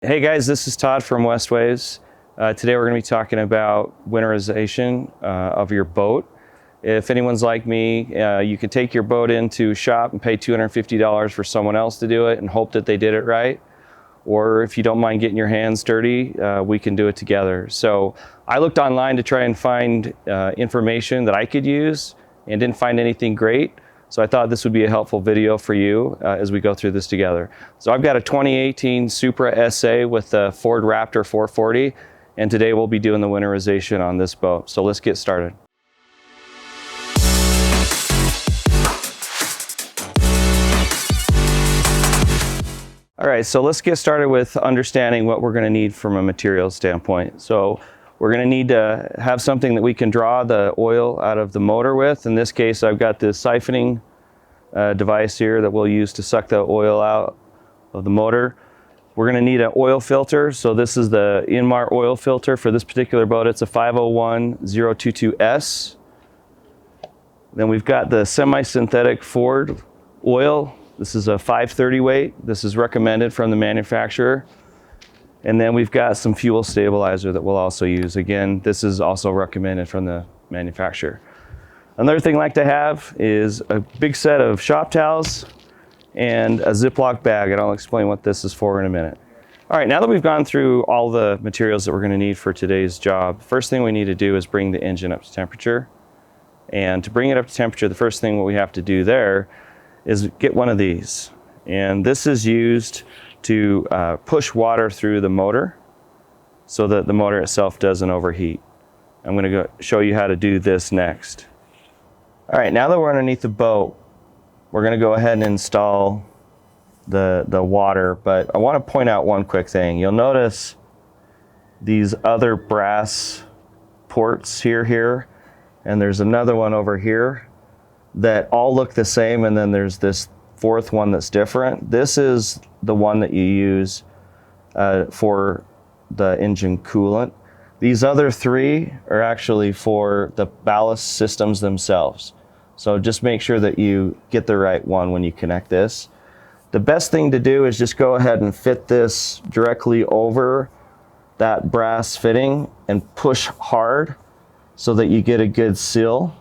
Hey guys, this is Todd from West Waves. Today we're going to be talking about winterization of your boat. If anyone's like me, you can take your boat into a shop and pay $250 for someone else to do it and hope that they did it right. Or if you don't mind getting your hands dirty, we can do it together. So I looked online to try and find information that I could use and didn't find anything great. So I thought this would be a helpful video for you as we go through this together. So I've got a 2018 Supra SA with the Ford Raptor 440, and today we'll be doing the winterization on this boat. So let's get started. All right, so let's get started with understanding what we're gonna need from a material standpoint. So we're gonna need to have something that we can draw the oil out of the motor with. In this case, I've got this siphoning device here that we'll use to suck the oil out of the motor. We're gonna need an oil filter. So this is the Inmar oil filter for this particular boat. It's a 501022S. Then we've got the semi-synthetic Ford oil. This is a 530 weight. This is recommended from the manufacturer. And then we've got some fuel stabilizer that we'll also use. Again, this is also recommended from the manufacturer. Another thing I like to have is a big set of shop towels and a Ziploc bag, and I'll explain what this is for in a minute. All right, now that we've gone through all the materials that we're gonna need for today's job, first thing we need to do is bring the engine up to temperature. And to bring it up to temperature, the first thing what we have to do there is get one of these. And this is used to push water through the motor so that the motor itself doesn't overheat. I'm going to show you how to do this next. All right, now that we're underneath the boat, we're going to go ahead and install the water, but I want to point out one quick thing. You'll notice these other brass ports here, and there's another one over here that all look the same, and then there's this fourth one that's different. This is the one that you use for the engine coolant. These other three are actually for the ballast systems themselves. So just make sure that you get the right one when you connect this. The best thing to do is just go ahead and fit this directly over that brass fitting and push hard so that you get a good seal.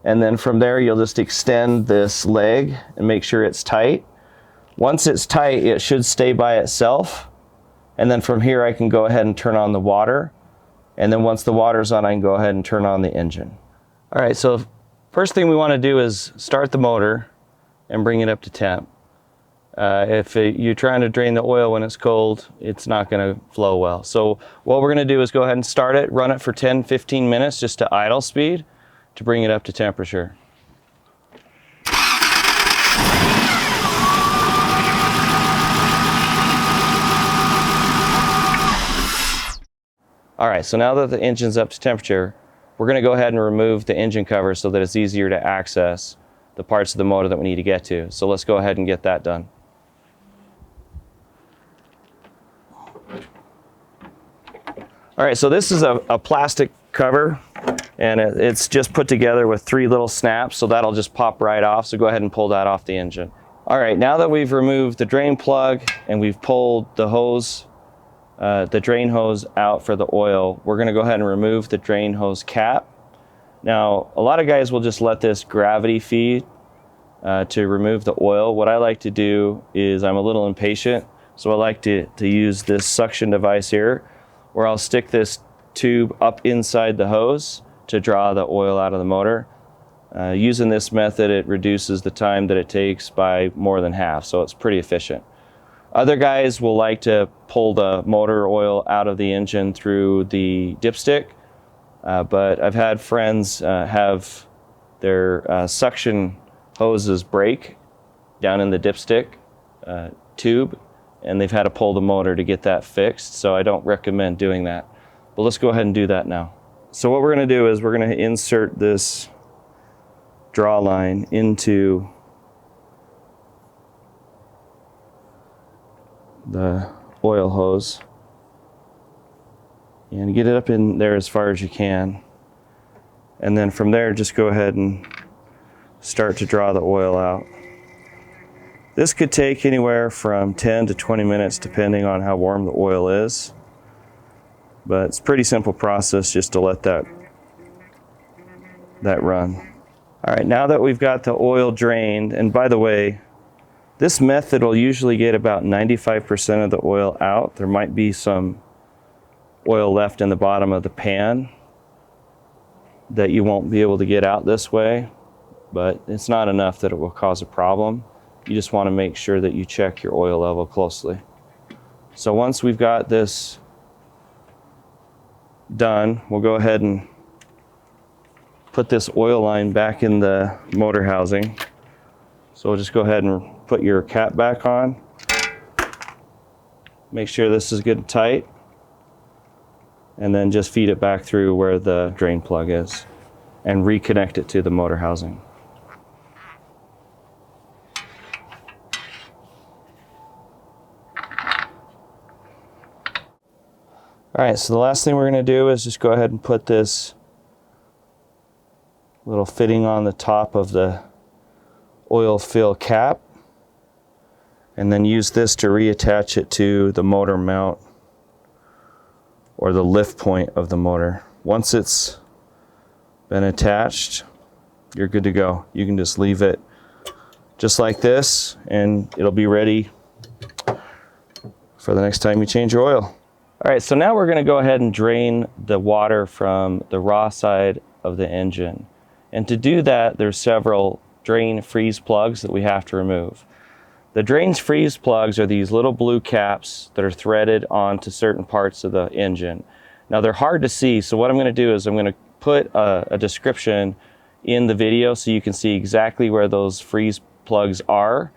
And then from there, you'll just extend this leg and make sure it's tight. Once it's tight, it should stay by itself. And then from here, I can go ahead and turn on the water. And then once the water's on, I can go ahead and turn on the engine. All right, so first thing we want to do is start the motor and bring it up to temp. If you're trying to drain the oil when it's cold, it's not going to flow well. So what we're going to do is go ahead and start it, run it for 10-15 minutes just to idle speed, to bring it up to temperature. All right, so now that the engine's up to temperature, we're gonna go ahead and remove the engine cover so that it's easier to access the parts of the motor that we need to get to. So let's go ahead and get that done. All right, so this is a plastic cover, and it's just put together with 3 little snaps, so that'll just pop right off. So go ahead and pull that off the engine. All right, now that we've removed the drain plug and we've pulled the hose, the drain hose out for the oil, we're gonna go ahead and remove the drain hose cap. Now, a lot of guys will just let this gravity feed to remove the oil. What I like to do is, I'm a little impatient, so I like to use this suction device here, where I'll stick this tube up inside the hose to draw the oil out of the motor. Using this method, it reduces the time that it takes by more than half, so it's pretty efficient. Other guys will like to pull the motor oil out of the engine through the dipstick, but I've had friends have their suction hoses break down in the dipstick tube, and they've had to pull the motor to get that fixed, so I don't recommend doing that. But let's go ahead and do that now. So what we're going to do is we're going to insert this draw line into the oil hose and get it up in there as far as you can. And then from there, just go ahead and start to draw the oil out. This could take anywhere from 10 to 20 minutes depending on how warm the oil is. But it's a pretty simple process just to let that run. All right, now that we've got the oil drained, and by the way, this method will usually get about 95% of the oil out. There might be some oil left in the bottom of the pan that you won't be able to get out this way, but it's not enough that it will cause a problem. You just want to make sure that you check your oil level closely. So once we've got this done, we'll go ahead and put this oil line back in the motor housing. So we'll just go ahead and put your cap back on. Make sure this is good and tight. And then just feed it back through where the drain plug is and reconnect it to the motor housing. All right, so the last thing we're going to do is just go ahead and put this little fitting on the top of the oil fill cap, and then use this to reattach it to the motor mount or the lift point of the motor. Once it's been attached, you're good to go. You can just leave it just like this and it'll be ready for the next time you change your oil. All right, so now we're going to go ahead and drain the water from the raw side of the engine. And to do that, there's several drain freeze plugs that we have to remove. The drain freeze plugs are these little blue caps that are threaded onto certain parts of the engine. Now they're hard to see, so what I'm going to do is I'm going to put a description in the video so you can see exactly where those freeze plugs are.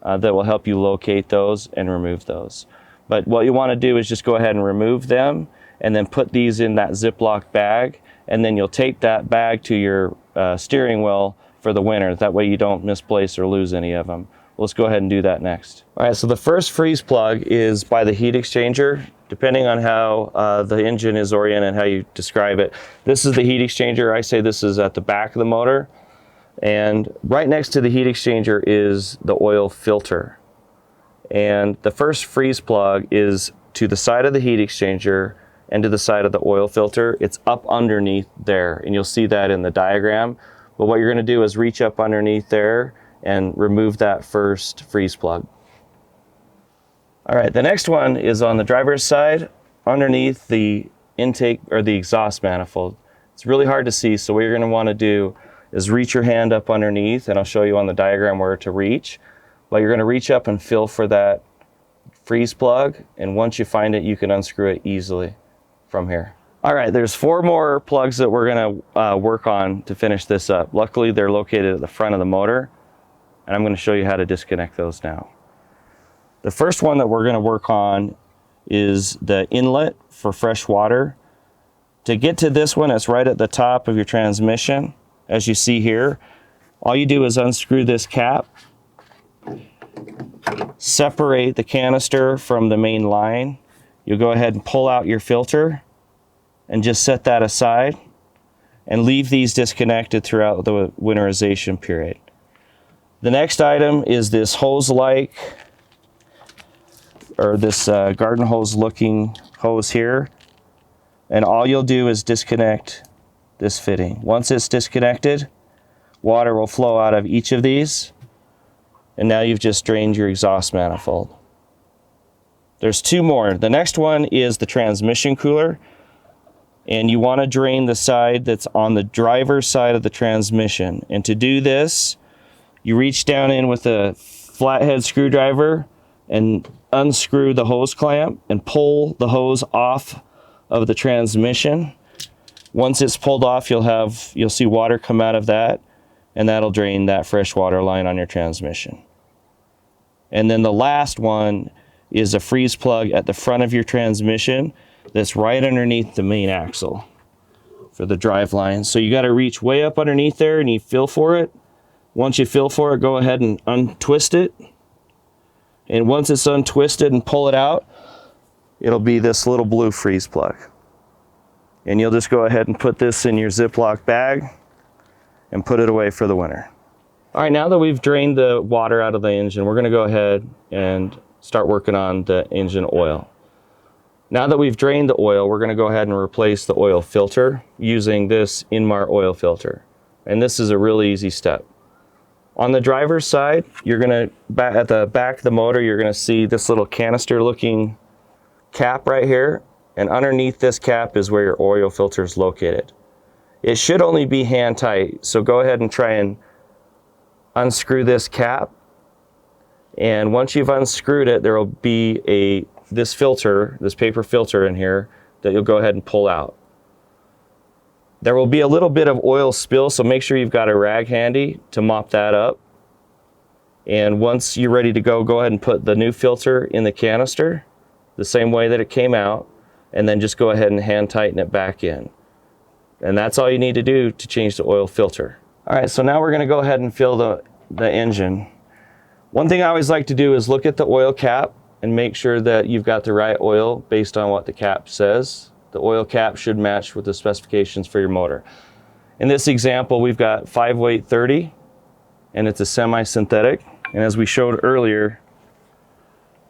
That will help you locate those and remove those. But what you want to do is just go ahead and remove them and then put these in that Ziploc bag, and then you'll tape that bag to your steering wheel for the winter. That way you don't misplace or lose any of them. Let's go ahead and do that next. All right, so the first freeze plug is by the heat exchanger. Depending on how the engine is oriented and how you describe it, this is the heat exchanger. I say this is at the back of the motor. And right next to the heat exchanger is the oil filter. And the first freeze plug is to the side of the heat exchanger and to the side of the oil filter. It's up underneath there, and you'll see that in the diagram. But what you're going to do is reach up underneath there and remove that first freeze plug. All right, the next one is on the driver's side underneath the intake or the exhaust manifold. It's really hard to see, so what you're going to want to do is reach your hand up underneath, and I'll show you on the diagram where to reach. But you're going to reach up and feel for that freeze plug, and once you find it, you can unscrew it easily from here. All right, there's 4 more plugs that we're going to work on to finish this up. Luckily, they're located at the front of the motor, and I'm going to show you how to disconnect those now. The first one that we're going to work on is the inlet for fresh water. To get to this one, it's right at the top of your transmission. As you see here, all you do is unscrew this cap, separate the canister from the main line. You'll go ahead and pull out your filter and just set that aside and leave these disconnected throughout the winterization period. The next item is this hose-like, or this garden hose looking hose here. And all you'll do is disconnect this fitting. Once it's disconnected, water will flow out of each of these. And now you've just drained your exhaust manifold. There's 2 more. The next one is the transmission cooler. And you want to drain the side that's on the driver's side of the transmission. And to do this, you reach down in with a flathead screwdriver and unscrew the hose clamp and pull the hose off of the transmission. Once it's pulled off, you'll see water come out of that, and that'll drain that fresh water line on your transmission. And then the last one is a freeze plug at the front of your transmission that's right underneath the main axle for the drive line. So you got to reach way up underneath there and you feel for it. Once you feel for it, go ahead and untwist it. And once it's untwisted and pull it out, it'll be this little blue freeze plug. And you'll just go ahead and put this in your Ziploc bag and put it away for the winter. All right, now that we've drained the water out of the engine, we're going to go ahead and start working on the engine oil. Now that we've drained the oil, we're going to go ahead and replace the oil filter using this Inmar oil filter. And this is a really easy step. On the driver's side, you're going to, at the back of the motor, you're going to see this little canister looking cap right here. And underneath this cap is where your oil filter is located. It should only be hand tight, so go ahead and try and unscrew this cap, and once you've unscrewed it, there will be this paper filter in here that you'll go ahead and pull out. There will be a little bit of oil spill, so make sure you've got a rag handy to mop that up. And once you're ready to go ahead and put the new filter in the canister the same way that it came out, and then just go ahead and hand tighten it back in. And that's all you need to do to change the oil filter. All right, so now we're going to go ahead and fill the engine. One thing I always like to do is look at the oil cap and make sure that you've got the right oil based on what the cap says. The oil cap should match with the specifications for your motor. In this example, we've got 5 weight 30, and it's a semi-synthetic. And as we showed earlier,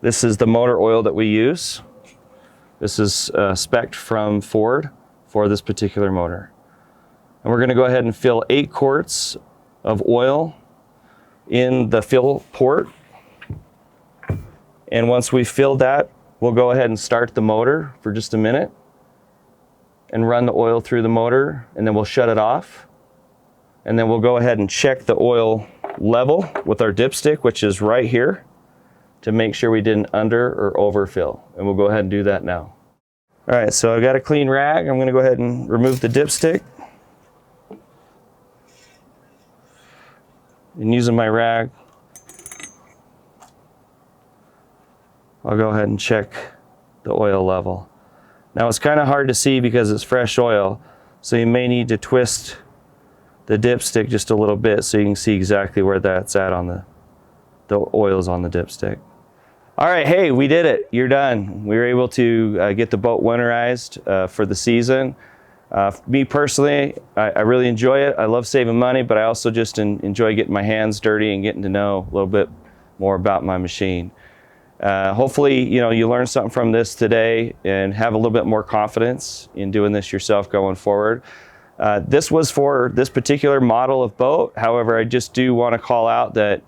this is the motor oil that we use. This is spec'd from Ford for this particular motor. And we're going to go ahead and fill 8 quarts of oil in the fill port. And once we've filled that, we'll go ahead and start the motor for just a minute and run the oil through the motor, and then we'll shut it off. And then we'll go ahead and check the oil level with our dipstick, which is right here, to make sure we didn't under or overfill. And we'll go ahead and do that now. All right, so I've got a clean rag. I'm going to go ahead and remove the dipstick. And using my rag, I'll go ahead and check the oil level. Now it's kind of hard to see because it's fresh oil, so you may need to twist the dipstick just a little bit so you can see exactly where that's at on the oil's on the dipstick. All right, hey, we did it. You're done. We were able to get the boat winterized for the season. Me personally, I really enjoy it. I love saving money, but I also just enjoy getting my hands dirty and getting to know a little bit more about my machine. Hopefully, you learned something from this today and have a little bit more confidence in doing this yourself going forward. This was for this particular model of boat. However, I just do want to call out that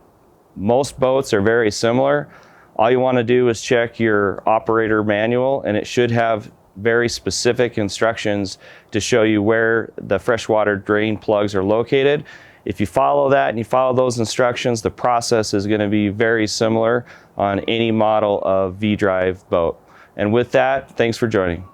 most boats are very similar. All you want to do is check your operator manual, and it should have very specific instructions to show you where the freshwater drain plugs are located. If you follow that and you follow those instructions, the process is going to be very similar on any model of V-Drive boat. And with that, thanks for joining.